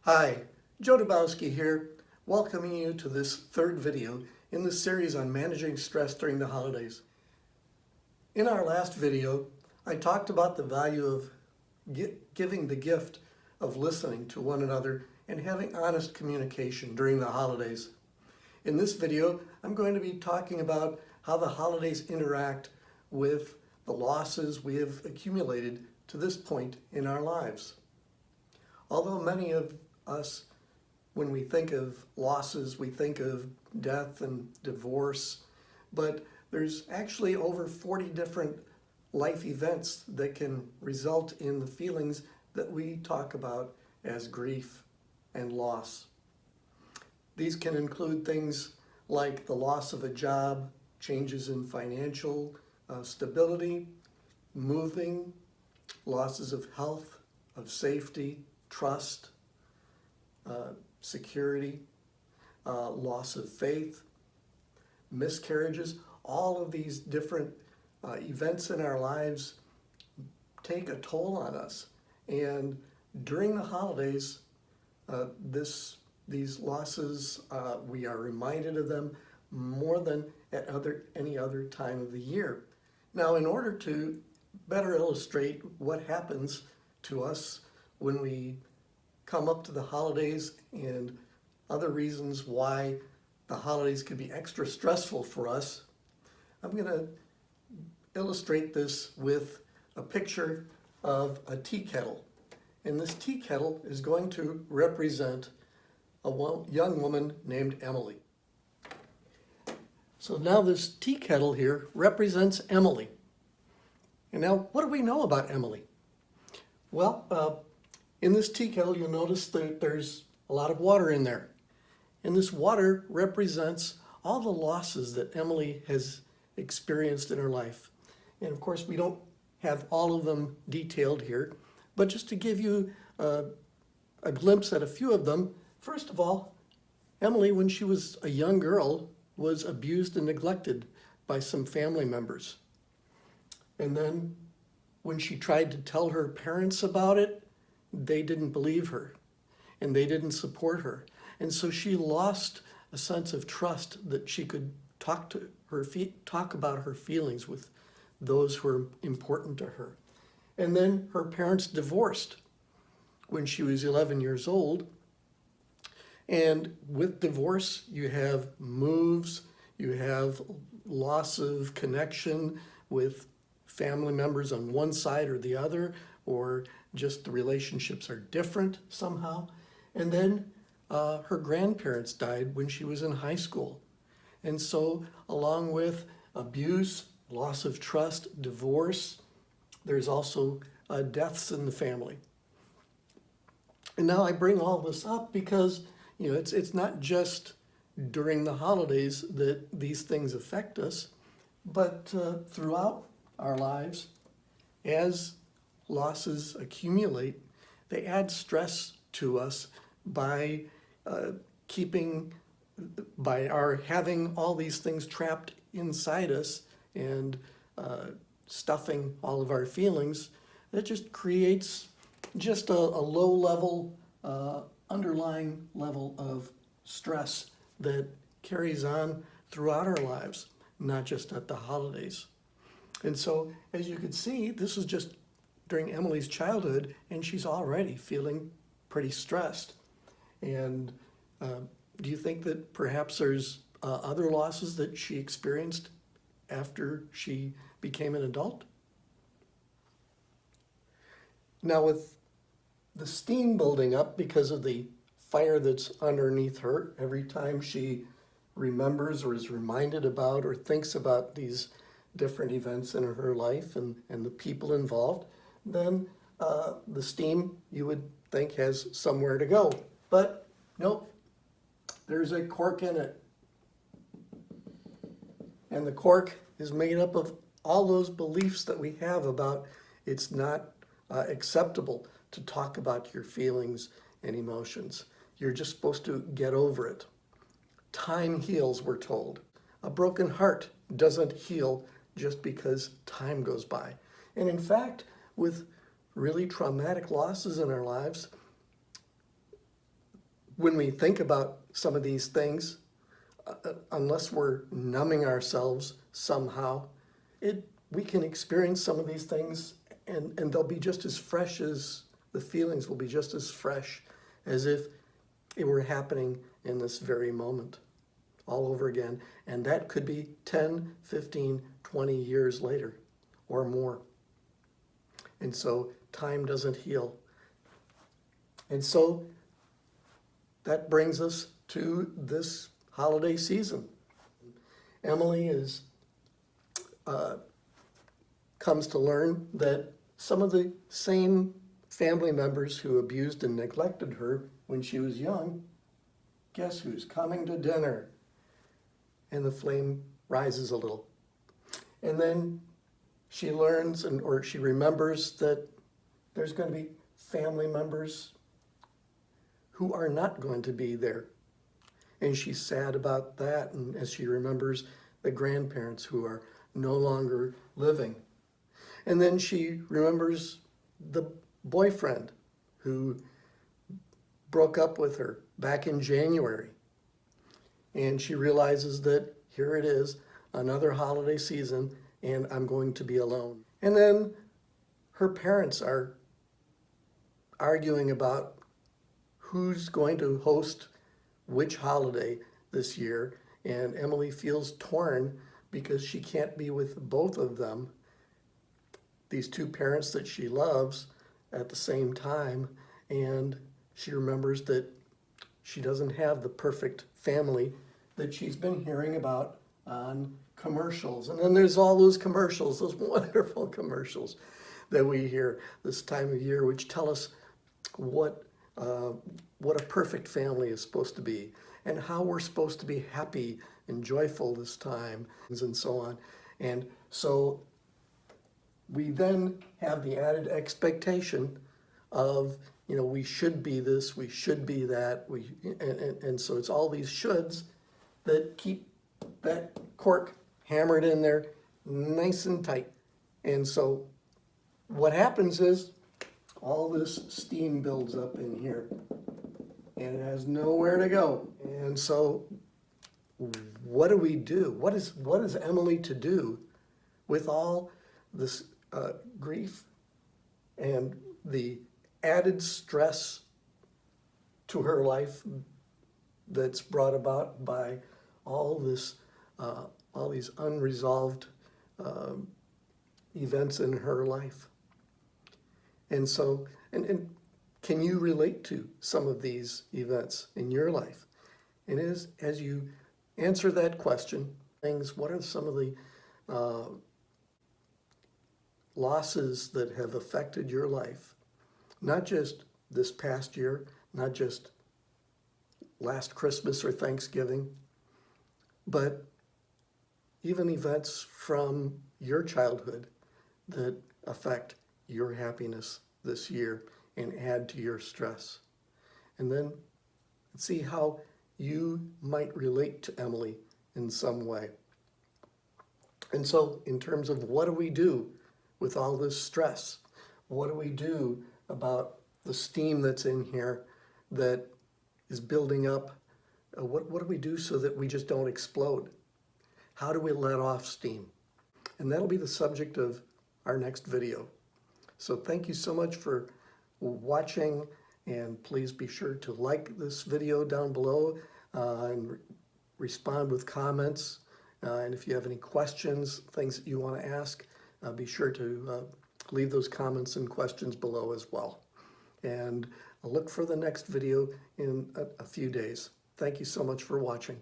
Hi, Joe Dabowski here, welcoming you to this third video in the series on managing stress during the holidays. In our last video, I talked about the value of giving the gift of listening to one another and having honest communication during the holidays. In this video, I'm going to be talking about how the holidays interact with the losses we have accumulated to this point in our lives. Although many of us, when we think of losses, we think of death and divorce, but there's actually over 40 different life events that can result in the feelings that we talk about as grief and loss. These can include things like the loss of a job, changes in financial stability, moving, losses of health, of safety, trust, security, loss of faith, miscarriages. All of these different events in our lives take a toll on us. And during the holidays, these losses, we are reminded of them more than at any other time of the year. Now, in order to better illustrate what happens to us when we come up to the holidays and other reasons why the holidays can be extra stressful for us, I'm going to illustrate this with a picture of a tea kettle. And this tea kettle is going to represent a young woman named Emily. So now this tea kettle here represents Emily. And now, what do we know about Emily? Well, in this tea kettle, you'll notice that there's a lot of water in there. And this water represents all the losses that Emily has experienced in her life. And of course, we don't have all of them detailed here, but just to give you a glimpse at a few of them, first of all, Emily, when she was a young girl, was abused and neglected by some family members. And then when she tried to tell her parents about it, they didn't believe her and they didn't support her. And so she lost a sense of trust that she could talk about her feelings with those who were important to her. And then her parents divorced when she was 11 years old. And with divorce, you have moves, you have loss of connection with family members on one side or the other, or just the relationships are different somehow. And then her grandparents died when she was in high school. And so along with abuse, loss of trust, divorce, there's also deaths in the family. And now I bring all this up because it's not just during the holidays that these things affect us, but throughout our lives, as losses accumulate, they add stress to us by having all these things trapped inside us and stuffing all of our feelings. That just creates just a low level, underlying level of stress that carries on throughout our lives, not just at the holidays. And so, as you can see, this is just during Emily's childhood, and she's already feeling pretty stressed. And do you think that perhaps there's other losses that she experienced after she became an adult? Now, with the steam building up because of the fire that's underneath her, every time she remembers or is reminded about or thinks about these different events in her life and the people involved, then the steam, you would think, has somewhere to go. But nope, there's a cork in it. And the cork is made up of all those beliefs that we have about it's not acceptable to talk about your feelings and emotions. You're just supposed to get over it. Time heals, we're told. A broken heart doesn't heal just because time goes by. And in fact, with really traumatic losses in our lives, when we think about some of these things, unless we're numbing ourselves somehow, we can experience some of these things and they'll be just as fresh as, the feelings will be just as fresh as if it were happening in this very moment all over again. And that could be 10, 15, 20 years later or more. And so time doesn't heal. And so that brings us to this holiday season. Emily comes to learn that some of the same family members who abused and neglected her when she was young, guess who's coming to dinner? And the flame rises a little. And then she learns or she remembers that there's going to be family members who are not going to be there. And she's sad about that, and as she remembers the grandparents who are no longer living. And then she remembers the boyfriend who broke up with her back in January. And she realizes that here it is, another holiday season, and I'm going to be alone. And then her parents are arguing about who's going to host which holiday this year, and Emily feels torn because she can't be with both of them, these two parents that she loves, at the same time. And she remembers that she doesn't have the perfect family that she's been hearing about on commercials. And then there's all those commercials, those wonderful commercials that we hear this time of year, which tell us what a perfect family is supposed to be and how we're supposed to be happy and joyful this time, and so on. And so we then have the added expectation of, we should be this, we should be that, and so it's all these shoulds that keep that cork hammered in there nice and tight. And so what happens is all this steam builds up in here and it has nowhere to go. And so what do we do? What is Emily to do with all this grief and the added stress to her life that's brought about by all these unresolved events in her life? And so, and can you relate to some of these events in your life? And as you answer that question, what are some of the losses that have affected your life? Not just this past year, not just last Christmas or Thanksgiving, but even events from your childhood that affect your happiness this year and add to your stress. And then see how you might relate to Emily in some way. And so in terms of what do we do with all this stress? What do we do about the steam that's in here that is building up? What do we do so that we just don't explode? How do we let off steam? And that'll be the subject of our next video. So thank you so much for watching, and please be sure to like this video down below and respond with comments. And if you have any questions, things that you want to ask, be sure to leave those comments and questions below as well. And I'll look for the next video in a few days. Thank you so much for watching.